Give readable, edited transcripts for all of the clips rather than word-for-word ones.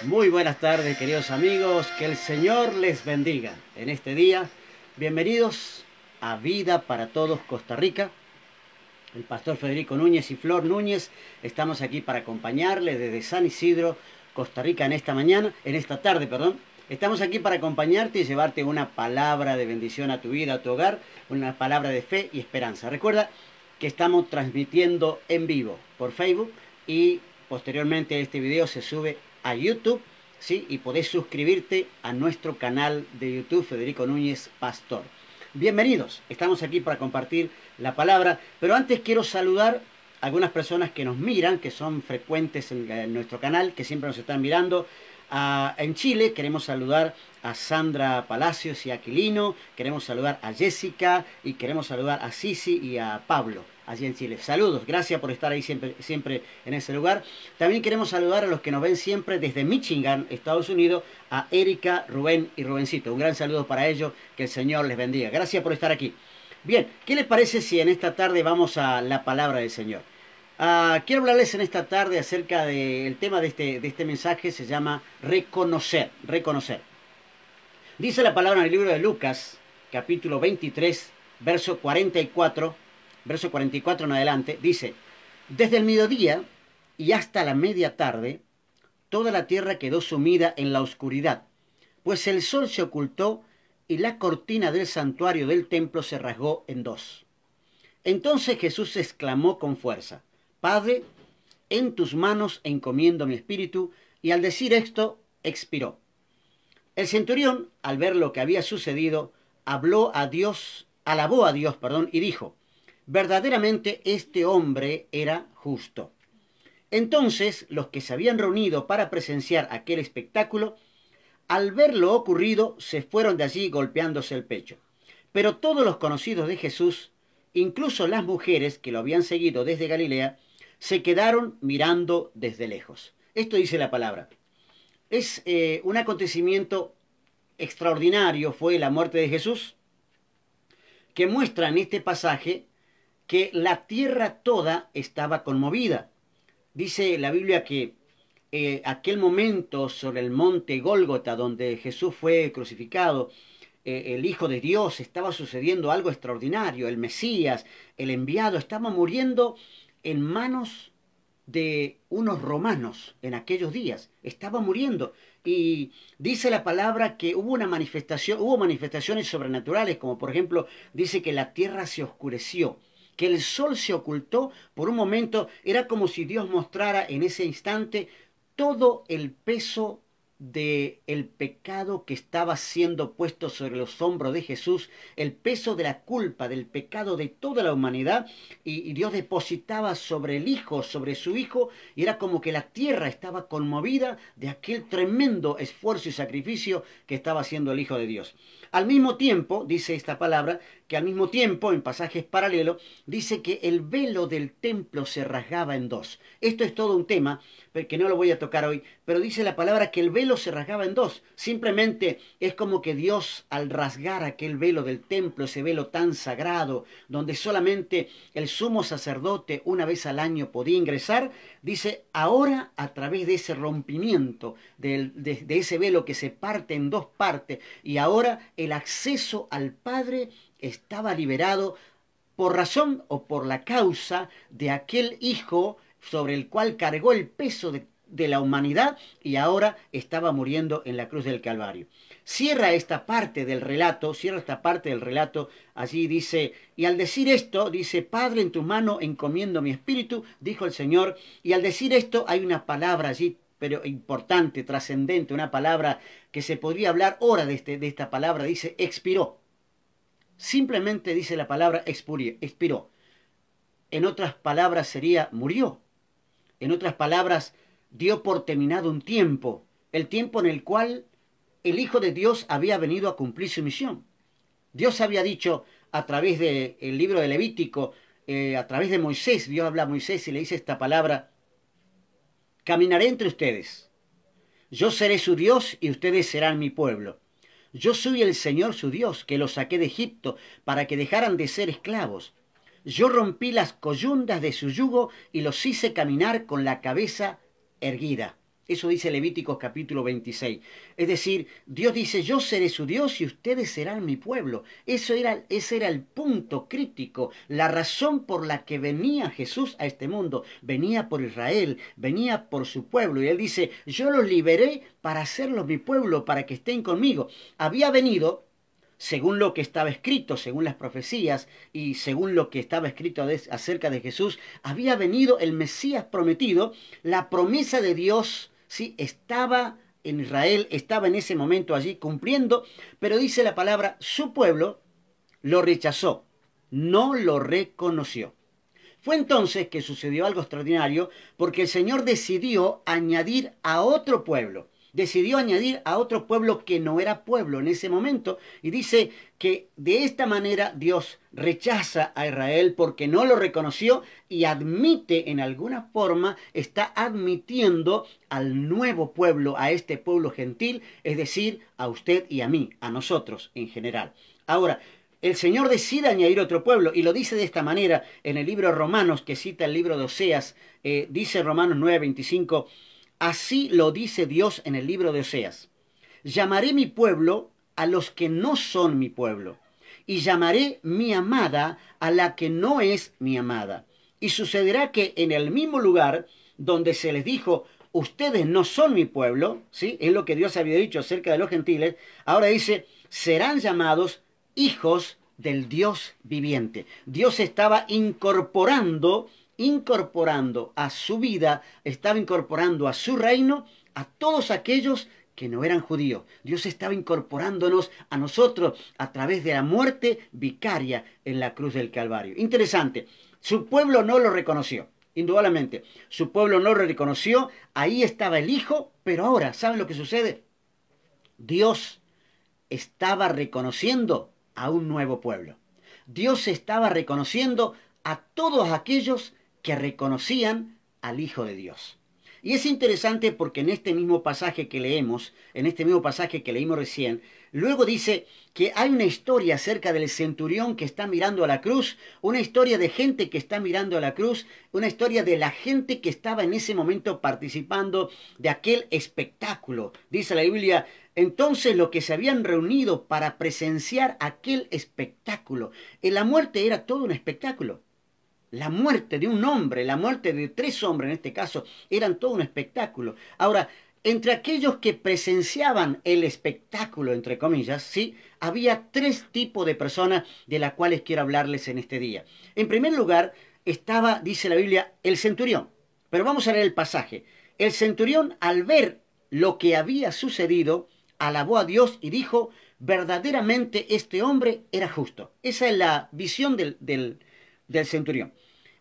Muy buenas tardes, queridos amigos. Que el Señor les bendiga en este día. Bienvenidos a Vida para Todos Costa Rica. El pastor Federico Núñez y Flor Núñez estamos aquí para acompañarles desde San Isidro, Costa Rica, en esta tarde, perdón. Estamos aquí para acompañarte y llevarte una palabra de bendición a tu vida, a tu hogar, una palabra de fe y esperanza. Recuerda que estamos transmitiendo en vivo por Facebook y posteriormente este video se sube a YouTube, ¿sí? Y podés suscribirte a nuestro canal de YouTube, Federico Núñez Pastor. Bienvenidos, estamos aquí para compartir la palabra, pero antes quiero saludar a algunas personas que nos miran, que son frecuentes en nuestro canal, que siempre nos están mirando. En Chile queremos saludar a Sandra Palacios y a Aquilino, queremos saludar a Jessica y queremos saludar a Sisi y a Pablo, allí en Chile. Saludos, gracias por estar ahí siempre en ese lugar. También queremos saludar a los que nos ven siempre desde Michigan, Estados Unidos, a Erika, Rubén y Rubencito. Un gran saludo para ellos, que el Señor les bendiga. Gracias por estar aquí. Bien, ¿qué les parece si en esta tarde vamos a la palabra del Señor? Quiero hablarles en esta tarde acerca del tema de este mensaje, se llama reconocer. Dice la palabra en el libro de Lucas, capítulo 23, verso 44 en adelante, dice: desde el mediodía y hasta la media tarde, toda la tierra quedó sumida en la oscuridad, pues el sol se ocultó y la cortina del santuario del templo se rasgó en dos. Entonces Jesús exclamó con fuerza: Padre, en tus manos encomiendo mi espíritu, y al decir esto, expiró. El centurión, al ver lo que había sucedido, alabó a Dios, y dijo: verdaderamente este hombre era justo. Entonces los que se habían reunido para presenciar aquel espectáculo, al ver lo ocurrido, se fueron de allí golpeándose el pecho. Pero todos los conocidos de Jesús, incluso las mujeres que lo habían seguido desde Galilea, se quedaron mirando desde lejos. Esto dice la palabra. Es un acontecimiento extraordinario, fue la muerte de Jesús, que muestra en este pasaje que la tierra toda estaba conmovida. Dice la Biblia que aquel momento sobre el monte Gólgota, donde Jesús fue crucificado, el Hijo de Dios, estaba sucediendo algo extraordinario. El Mesías, el enviado, estaba muriendo en manos de unos romanos en aquellos días. Estaba muriendo. Y dice la palabra que hubo manifestaciones sobrenaturales, como por ejemplo, dice que la tierra se oscureció, que el sol se ocultó por un momento. Era como si Dios mostrara en ese instante todo el peso del pecado que estaba siendo puesto sobre los hombros de Jesús, el peso de la culpa, del pecado de toda la humanidad, y Dios depositaba sobre el Hijo, sobre su Hijo, y era como que la tierra estaba conmovida de aquel tremendo esfuerzo y sacrificio que estaba haciendo el Hijo de Dios. Al mismo tiempo, dice esta palabra, que al mismo tiempo, en pasajes paralelos, dice que el velo del templo se rasgaba en dos. Esto es todo un tema, que no lo voy a tocar hoy, pero dice la palabra que el velo se rasgaba en dos. Simplemente es como que Dios, al rasgar aquel velo del templo, ese velo tan sagrado, donde solamente el sumo sacerdote una vez al año podía ingresar, dice, ahora a través de ese rompimiento, de ese velo que se parte en dos partes, y ahora el acceso al Padre estaba liberado por razón o por la causa de aquel Hijo sobre el cual cargó el peso de la humanidad y ahora estaba muriendo en la cruz del Calvario. Cierra esta parte del relato, allí dice, y al decir esto, dice, Padre, en tu mano encomiendo mi espíritu, dijo el Señor, y al decir esto hay una palabra allí, pero importante, trascendente, una palabra que se podría hablar ahora de esta palabra, dice, expiró. Simplemente dice la palabra expiró. En otras palabras sería murió. En otras palabras, dio por terminado un tiempo, el tiempo en el cual el Hijo de Dios había venido a cumplir su misión. Dios había dicho a través del libro de Levítico, a través de Moisés, Dios habla a Moisés y le dice esta palabra: caminaré entre ustedes, yo seré su Dios y ustedes serán mi pueblo. Yo soy el Señor su Dios, que los saqué de Egipto para que dejaran de ser esclavos. Yo rompí las coyundas de su yugo y los hice caminar con la cabeza erguida. Eso dice Levíticos capítulo 26. Es decir, Dios dice, yo seré su Dios y ustedes serán mi pueblo. Ese era el punto crítico, la razón por la que venía Jesús a este mundo. Venía por Israel, venía por su pueblo. Y él dice, yo los liberé para hacerlos mi pueblo, para que estén conmigo. Había venido, según lo que estaba escrito, según las profecías y según lo que estaba escrito acerca de Jesús, había venido el Mesías prometido, la promesa de Dios, sí, estaba en Israel, estaba en ese momento allí cumpliendo, pero dice la palabra, su pueblo lo rechazó, no lo reconoció. Fue entonces que sucedió algo extraordinario, porque el Señor decidió añadir a otro pueblo. Decidió añadir a otro pueblo que no era pueblo en ese momento. Y dice que de esta manera Dios rechaza a Israel porque no lo reconoció y admite en alguna forma, está admitiendo al nuevo pueblo, a este pueblo gentil, es decir, a usted y a mí, a nosotros en general. Ahora, el Señor decide añadir otro pueblo y lo dice de esta manera en el libro de Romanos, que cita el libro de Oseas, dice Romanos 9:25, así lo dice Dios en el libro de Oseas, llamaré mi pueblo a los que no son mi pueblo, y llamaré mi amada a la que no es mi amada. Y sucederá que en el mismo lugar donde se les dijo, ustedes no son mi pueblo, ¿sí? Es lo que Dios había dicho acerca de los gentiles, ahora dice, serán llamados hijos del Dios viviente. Dios estaba incorporando a su vida, estaba incorporando a su reino a todos aquellos que no eran judíos. Dios estaba incorporándonos a nosotros a través de la muerte vicaria en la cruz del Calvario. Interesante, su pueblo no lo reconoció. Indudablemente, su pueblo no lo reconoció, ahí estaba el Hijo, pero ahora, ¿saben lo que sucede? Dios estaba reconociendo a un nuevo pueblo. Dios estaba reconociendo a todos aquellos que reconocían al Hijo de Dios. Y es interesante porque en este mismo pasaje que leemos, en este mismo pasaje que leímos recién, luego dice que hay una historia acerca del centurión que está mirando a la cruz, una historia de gente que está mirando a la cruz, una historia de la gente que estaba en ese momento participando de aquel espectáculo. Dice la Biblia, entonces los que se habían reunido para presenciar aquel espectáculo, en la muerte era todo un espectáculo. La muerte de un hombre, la muerte de 3 hombres en este caso, eran todo un espectáculo. Ahora, entre aquellos que presenciaban el espectáculo, entre comillas, ¿sí? Había 3 tipos de personas de las cuales quiero hablarles en este día. En primer lugar, estaba, dice la Biblia, el centurión. Pero vamos a leer el pasaje. El centurión, al ver lo que había sucedido, alabó a Dios y dijo, verdaderamente este hombre era justo. Esa es la visión del centurión.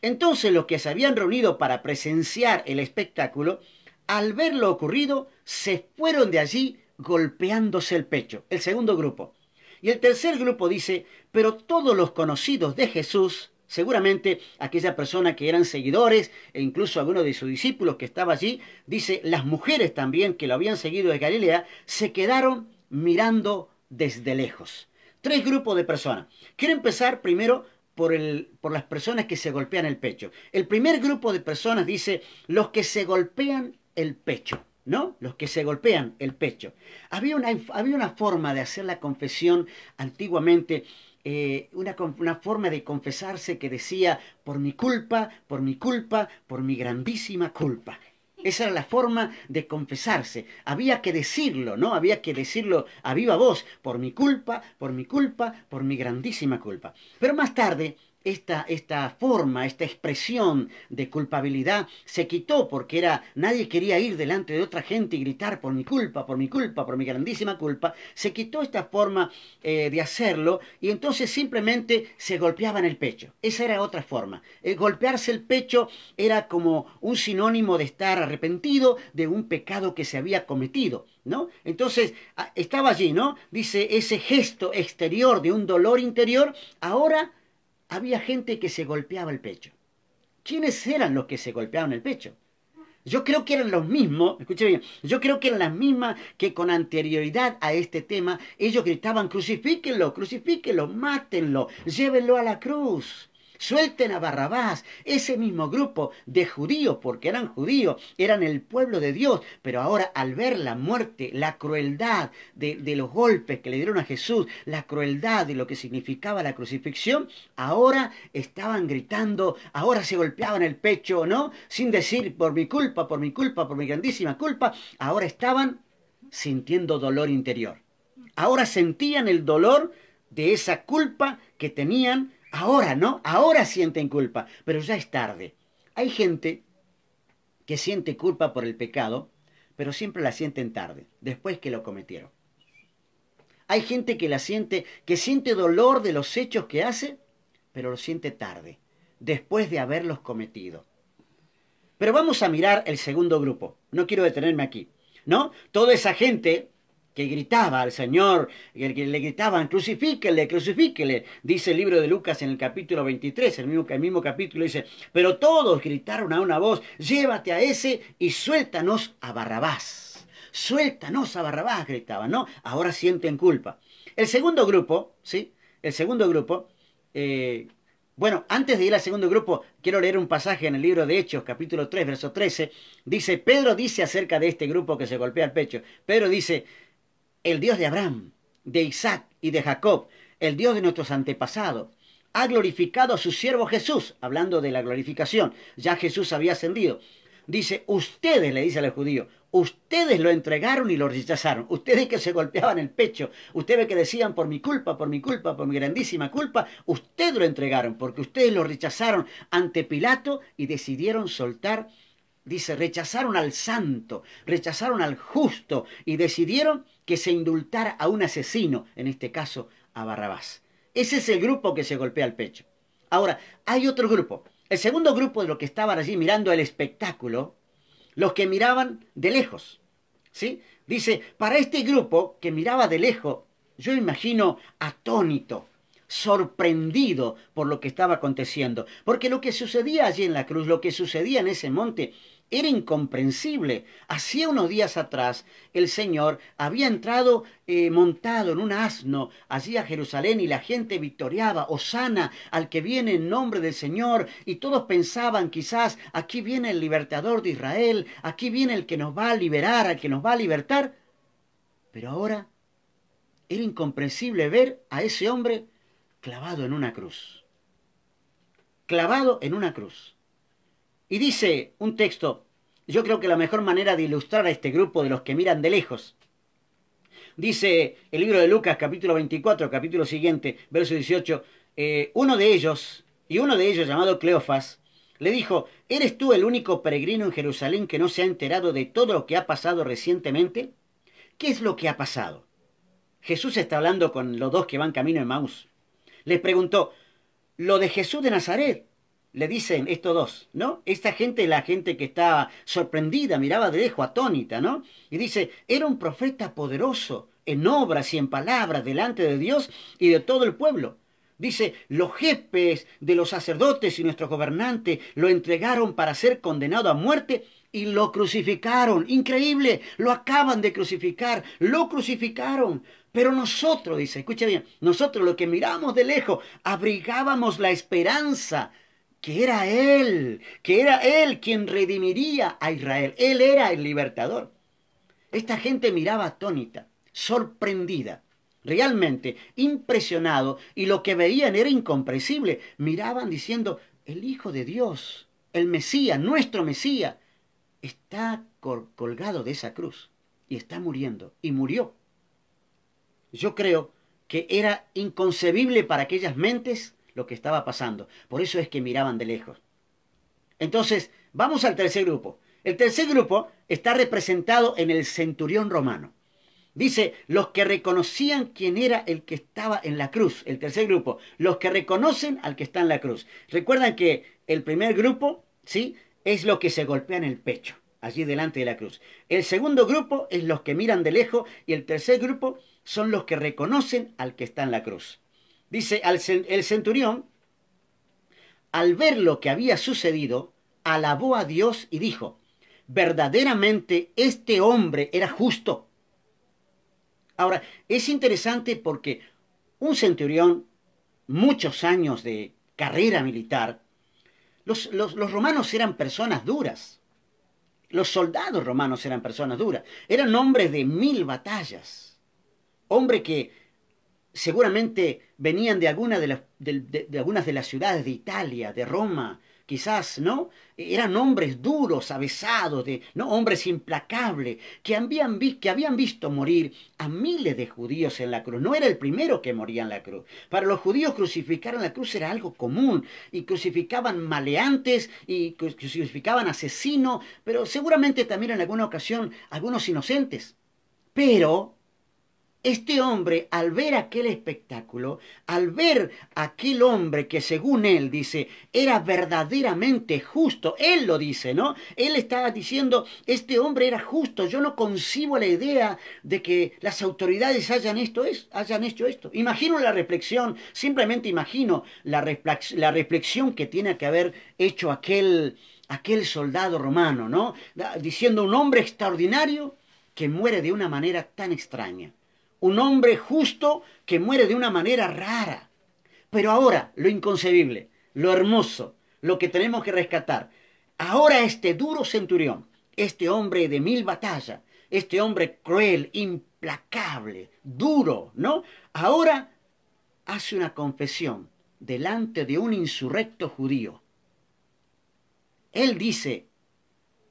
Entonces los que se habían reunido para presenciar el espectáculo, al ver lo ocurrido, se fueron de allí golpeándose el pecho. El segundo grupo. Y el tercer grupo dice, pero todos los conocidos de Jesús, seguramente aquella persona que eran seguidores e incluso algunos de sus discípulos que estaba allí, dice, las mujeres también que lo habían seguido de Galilea, se quedaron mirando desde lejos. 3 grupos de personas. Quiero empezar primero por las personas que se golpean el pecho. El primer grupo de personas dice, los que se golpean el pecho, ¿no? Los que se golpean el pecho. Había una forma de hacer la confesión antiguamente, una forma de confesarse que decía, por mi culpa, por mi culpa, por mi grandísima culpa. Esa era la forma de confesarse. Había que decirlo, ¿no? Había que decirlo a viva voz. Por mi culpa, por mi culpa, por mi grandísima culpa. Pero más tarde, esta forma, esta expresión de culpabilidad se quitó porque nadie quería ir delante de otra gente y gritar por mi culpa, por mi culpa, por mi grandísima culpa. Se quitó esta forma de hacerlo y entonces simplemente se golpeaban el pecho. Esa era otra forma. Golpearse el pecho era como un sinónimo de estar arrepentido de un pecado que se había cometido, ¿no? Entonces estaba allí, ¿no? Dice, ese gesto exterior de un dolor interior, ahora había gente que se golpeaba el pecho. ¿Quiénes eran los que se golpeaban el pecho? Yo creo que eran los mismos, escuche bien, yo creo que eran las mismas que con anterioridad a este tema, ellos gritaban, crucifíquenlo, crucifíquenlo, mátenlo, llévenlo a la cruz. Suelten a Barrabás. Ese mismo grupo de judíos, porque eran judíos, eran el pueblo de Dios, pero ahora al ver la muerte, la crueldad de los golpes que le dieron a Jesús, la crueldad de lo que significaba la crucifixión, ahora estaban gritando, ahora se golpeaban el pecho, ¿no? Sin decir por mi culpa, por mi culpa, por mi grandísima culpa, ahora estaban sintiendo dolor interior. Ahora sentían el dolor de esa culpa que tenían. Ahora, ¿no? Ahora sienten culpa, pero ya es tarde. Hay gente que siente culpa por el pecado, pero siempre la sienten tarde, después que lo cometieron. Hay gente que siente dolor de los hechos que hace, pero lo siente tarde, después de haberlos cometido. Pero vamos a mirar el segundo grupo. No quiero detenerme aquí, ¿no? Toda esa gente que gritaba al Señor, que le gritaban, crucifíquele, crucifíquele, dice el libro de Lucas en el capítulo 23, el mismo capítulo dice, pero todos gritaron a una voz, llévate a ese y suéltanos a Barrabás. Suéltanos a Barrabás, gritaban, ¿no? Ahora sienten culpa. El segundo grupo, ¿sí? El segundo grupo, bueno, antes de ir al segundo grupo, quiero leer un pasaje en el libro de Hechos, capítulo 3, verso 13. Dice, Pedro dice acerca de este grupo que se golpea el pecho. Pedro dice, el Dios de Abraham, de Isaac y de Jacob, el Dios de nuestros antepasados, ha glorificado a su siervo Jesús, hablando de la glorificación. Ya Jesús había ascendido. Dice, ustedes, le dice a los judíos, ustedes lo entregaron y lo rechazaron. Ustedes que se golpeaban el pecho, ustedes que decían por mi culpa, por mi culpa, por mi grandísima culpa, ustedes lo entregaron porque ustedes lo rechazaron ante Pilato y decidieron soltar. Dice, rechazaron al santo, rechazaron al justo y decidieron que se indultara a un asesino, en este caso a Barrabás. Ese es el grupo que se golpea el pecho. Ahora, hay otro grupo. El segundo grupo de los que estaban allí mirando el espectáculo, los que miraban de lejos. ¿Sí? Dice, para este grupo que miraba de lejos, yo imagino atónito, sorprendido por lo que estaba aconteciendo. Porque lo que sucedía allí en la cruz, lo que sucedía en ese monte, era incomprensible. Hacía unos días atrás el Señor había entrado montado en un asno allí a Jerusalén y la gente victoriaba, hosana al que viene en nombre del Señor, y todos pensaban quizás aquí viene el libertador de Israel, aquí viene el que nos va a liberar, el que nos va a libertar. Pero ahora era incomprensible ver a ese hombre clavado en una cruz. Clavado en una cruz. Y dice un texto, yo creo que la mejor manera de ilustrar a este grupo de los que miran de lejos, dice el libro de Lucas, capítulo 24, capítulo siguiente, verso 18, uno de ellos llamado Cleofas, le dijo, ¿eres tú el único peregrino en Jerusalén que no se ha enterado de todo lo que ha pasado recientemente? ¿Qué es lo que ha pasado? Jesús está hablando con los dos que van camino de Maús. Les preguntó, lo de Jesús de Nazaret, le dicen estos dos, ¿no? Esta gente, la gente que estaba sorprendida, miraba de lejos, atónita, ¿no? Y dice, era un profeta poderoso, en obras y en palabras, delante de Dios y de todo el pueblo. Dice, los jefes de los sacerdotes y nuestros gobernantes lo entregaron para ser condenado a muerte y lo crucificaron. Increíble, lo acaban de crucificar, lo crucificaron. Pero nosotros, dice, escucha bien, nosotros los que miramos de lejos, abrigábamos la esperanza que era Él quien redimiría a Israel. Él era el libertador. Esta gente miraba atónita, sorprendida, realmente impresionado, y lo que veían era incomprensible. Miraban diciendo, el Hijo de Dios, el Mesías, nuestro Mesías, está colgado de esa cruz y está muriendo, y murió. Yo creo que era inconcebible para aquellas mentes lo que estaba pasando. Por eso es que miraban de lejos. Entonces, vamos al tercer grupo. El tercer grupo está representado en el centurión romano. Dice, los que reconocían quién era el que estaba en la cruz. El tercer grupo, los que reconocen al que está en la cruz. Recuerdan que el primer grupo, ¿sí?, es los que se golpean el pecho, allí delante de la cruz. El segundo grupo es los que miran de lejos y el tercer grupo son los que reconocen al que está en la cruz. Dice, el centurión, al ver lo que había sucedido, alabó a Dios y dijo, verdaderamente este hombre era justo. Ahora, es interesante porque un centurión, muchos años de carrera militar, los romanos eran personas duras. Los soldados romanos eran personas duras. Eran hombres de 1000 batallas. Hombres que seguramente venían de algunas de las ciudades de Italia, de Roma, quizás, ¿no? Eran hombres duros, avesados, ¿no? Hombres implacables, que habían visto morir a miles de judíos en la cruz. No era el primero que moría en la cruz. Para los judíos crucificar en la cruz era algo común, y crucificaban maleantes, y crucificaban asesinos, pero seguramente también en alguna ocasión algunos inocentes. Pero este hombre, al ver aquel espectáculo, al ver aquel hombre que según él dice, era verdaderamente justo, él lo dice, ¿no? Él estaba diciendo, este hombre era justo, yo no concibo la idea de que las autoridades hayan hecho esto. Imagino la reflexión, simplemente imagino la reflexión que tiene que haber hecho aquel soldado romano, ¿no? Diciendo, un hombre extraordinario que muere de una manera tan extraña. Un hombre justo que muere de una manera rara. Pero ahora, lo inconcebible, lo hermoso, lo que tenemos que rescatar. Ahora este duro centurión, este hombre de 1000 batallas, este hombre cruel, implacable, duro, ¿no? Ahora hace una confesión delante de un insurrecto judío. Él dice,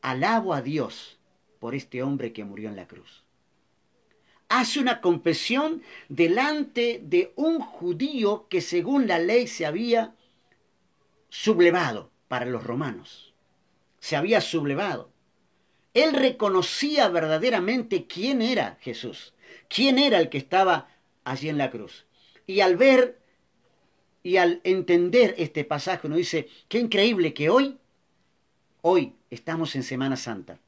alabo a Dios por este hombre que murió en la cruz. Hace una confesión delante de un judío que según la ley se había sublevado para los romanos. Se había sublevado. Él reconocía verdaderamente quién era Jesús, quién era el que estaba allí en la cruz. Y al ver y al entender este pasaje, uno dice, qué increíble que hoy estamos en Semana Santa.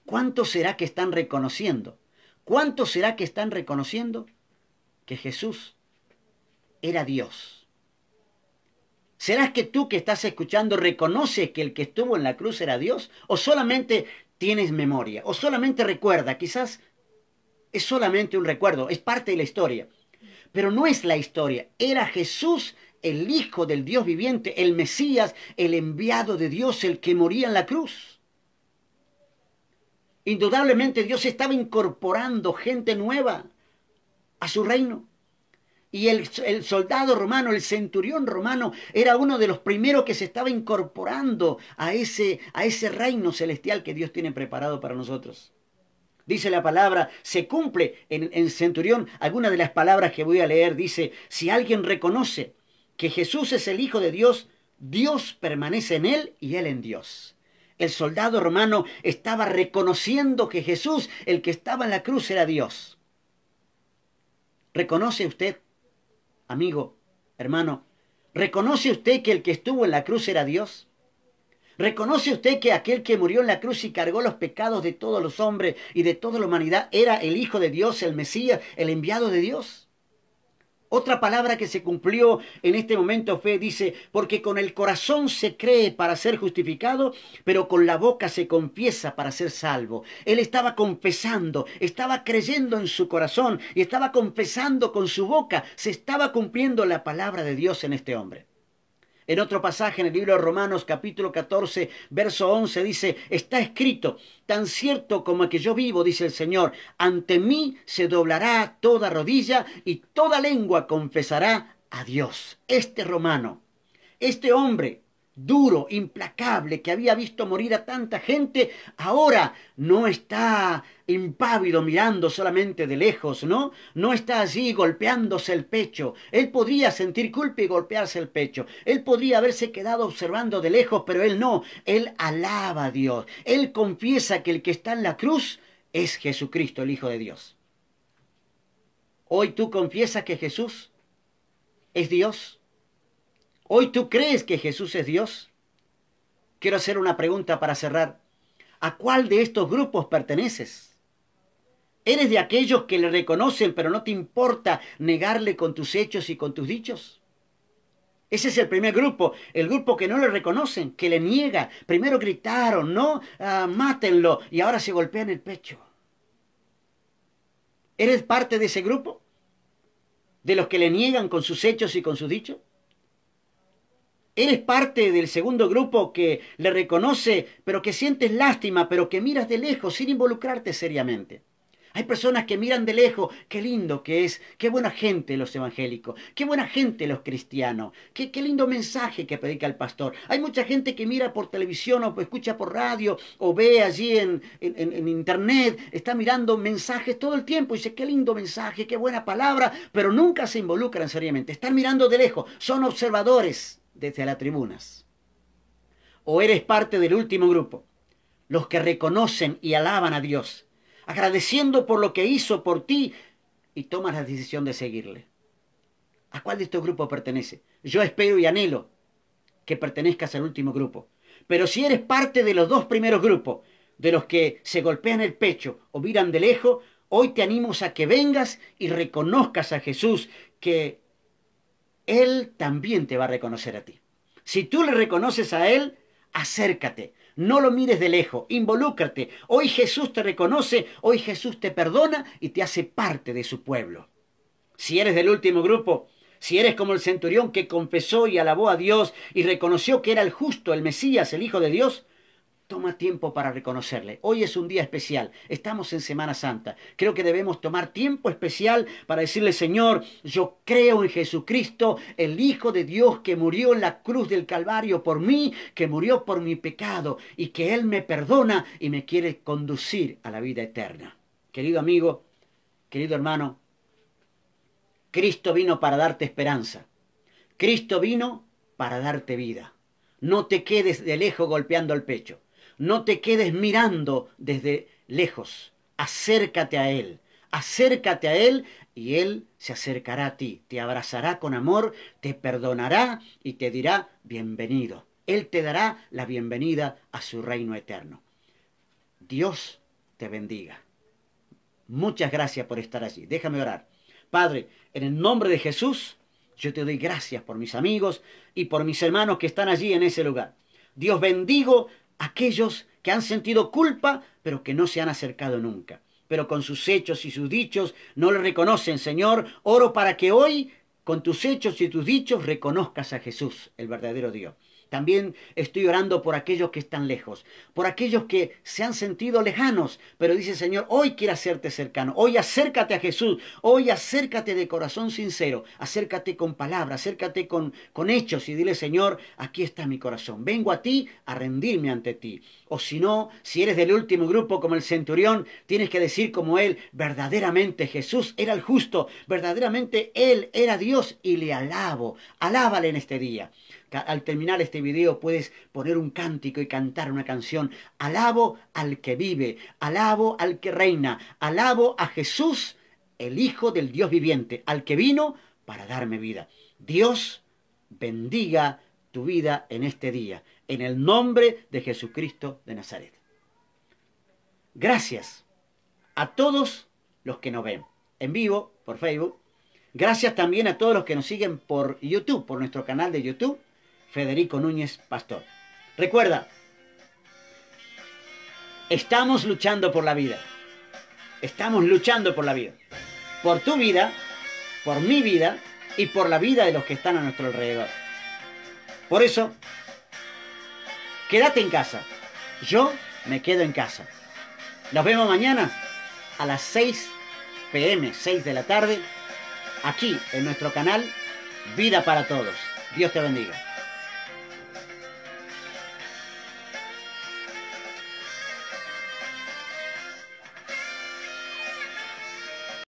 ¿Cuántos será que están reconociendo? ¿Cuántos será que están reconociendo que Jesús era Dios? ¿Será que tú que estás escuchando reconoces que el que estuvo en la cruz era Dios? ¿O solamente tienes memoria? ¿O solamente recuerda? Quizás es solamente un recuerdo, es parte de la historia. Pero no es la historia, era Jesús, el Hijo del Dios viviente, el Mesías, el enviado de Dios, el que moría en la cruz. Indudablemente Dios estaba incorporando gente nueva a su reino. Y el soldado romano, el centurión romano, era uno de los primeros que se estaba incorporando a ese reino celestial que Dios tiene preparado para nosotros. Dice la palabra, se cumple en el centurión, alguna de las palabras que voy a leer, dice, si alguien reconoce que Jesús es el Hijo de Dios, Dios permanece en él y él en Dios. El soldado romano estaba reconociendo que Jesús, el que estaba en la cruz, era Dios. ¿Reconoce usted, amigo, hermano, reconoce usted que el que estuvo en la cruz era Dios? ¿Reconoce usted que aquel que murió en la cruz y cargó los pecados de todos los hombres y de toda la humanidad era el Hijo de Dios, el Mesías, el enviado de Dios? Otra palabra que se cumplió en este momento fue, dice, porque con el corazón se cree para ser justificado, pero con la boca se confiesa para ser salvo. Él estaba confesando, estaba creyendo en su corazón y estaba confesando con su boca. Se estaba cumpliendo la palabra de Dios en este hombre. En otro pasaje en el libro de Romanos capítulo 14, verso 11 dice, está escrito, tan cierto como que yo vivo, dice el Señor, ante mí se doblará toda rodilla y toda lengua confesará a Dios. Este romano, este hombre duro, implacable, que había visto morir a tanta gente, ahora no está impávido mirando solamente de lejos, ¿no? No está allí golpeándose el pecho. Él podría sentir culpa y golpearse el pecho. Él podría haberse quedado observando de lejos, pero él no. Él alaba a Dios. Él confiesa que el que está en la cruz es Jesucristo, el Hijo de Dios. Hoy tú confiesas que Jesús es Dios. ¿Hoy tú crees que Jesús es Dios? Quiero hacer una pregunta para cerrar. ¿A cuál de estos grupos perteneces? ¿Eres de aquellos que le reconocen pero no te importa negarle con tus hechos y con tus dichos? Ese es el primer grupo, el grupo que no le reconocen, que le niega. Primero gritaron, ¿no? Mátenlo, y ahora se golpean el pecho. ¿Eres parte de ese grupo? ¿De los que le niegan con sus hechos y con sus dichos? Eres parte del segundo grupo que le reconoce, pero que sientes lástima, pero que miras de lejos sin involucrarte seriamente. Hay personas que miran de lejos, qué lindo que es, qué buena gente los evangélicos, qué buena gente los cristianos, qué lindo mensaje que predica el pastor. Hay mucha gente que mira por televisión o escucha por radio o ve allí en internet, está mirando mensajes todo el tiempo y dice, qué lindo mensaje, qué buena palabra, pero nunca se involucran seriamente. Están mirando de lejos, son observadores desde las tribunas. O eres parte del último grupo, los que reconocen y alaban a Dios, agradeciendo por lo que hizo por ti y tomas la decisión de seguirle. ¿A cuál de estos grupos pertenece? Yo espero y anhelo que pertenezcas al último grupo. Pero si eres parte de los dos primeros grupos, de los que se golpean el pecho o miran de lejos, hoy te animo a que vengas y reconozcas a Jesús, que Él también te va a reconocer a ti. Si tú le reconoces a Él, acércate. No lo mires de lejos, involúcrate. Hoy Jesús te reconoce, hoy Jesús te perdona y te hace parte de su pueblo. Si eres del último grupo, si eres como el centurión que confesó y alabó a Dios y reconoció que era el justo, el Mesías, el Hijo de Dios, toma tiempo para reconocerle. Hoy es un día especial. Estamos en Semana Santa. Creo que debemos tomar tiempo especial para decirle, Señor, yo creo en Jesucristo, el Hijo de Dios que murió en la cruz del Calvario por mí, que murió por mi pecado y que Él me perdona y me quiere conducir a la vida eterna. Querido amigo, querido hermano, Cristo vino para darte esperanza. Cristo vino para darte vida. No te quedes de lejos golpeando el pecho. No te quedes mirando desde lejos. Acércate a Él. Acércate a Él y Él se acercará a ti. Te abrazará con amor, te perdonará y te dirá bienvenido. Él te dará la bienvenida a su reino eterno. Dios te bendiga. Muchas gracias por estar allí. Déjame orar. Padre, en el nombre de Jesús, yo te doy gracias por mis amigos y por mis hermanos que están allí en ese lugar. Dios, bendigo a aquellos que han sentido culpa, pero que no se han acercado nunca. Pero con sus hechos y sus dichos no le reconocen, Señor. Oro para que hoy, con tus hechos y tus dichos, reconozcas a Jesús, el verdadero Dios. También estoy orando por aquellos que están lejos, por aquellos que se han sentido lejanos, pero dice Señor, hoy quiero hacerte cercano, hoy acércate a Jesús, hoy acércate de corazón sincero, acércate con palabras, acércate con hechos y dile Señor, aquí está mi corazón, vengo a ti a rendirme ante ti. O si no, si eres del último grupo como el centurión, tienes que decir como él, verdaderamente Jesús era el justo, verdaderamente Él era Dios y le alabo, alábale en este día. Al terminar este video puedes poner un cántico y cantar una canción. Alabo al que vive, alabo al que reina, alabo a Jesús, el Hijo del Dios viviente, al que vino para darme vida. Dios bendiga tu vida en este día, en el nombre de Jesucristo de Nazaret. Gracias a todos los que nos ven en vivo por Facebook. Gracias también a todos los que nos siguen por YouTube, por nuestro canal de YouTube, Federico Núñez Pastor. Recuerda, estamos luchando por la vida. Estamos luchando por la vida. Por tu vida, por mi vida y por la vida de los que están a nuestro alrededor. Por eso, quédate en casa. Yo me quedo en casa. Nos vemos mañana a las 6 p.m., 6 de la tarde, aquí en nuestro canal Vida para Todos. Dios te bendiga.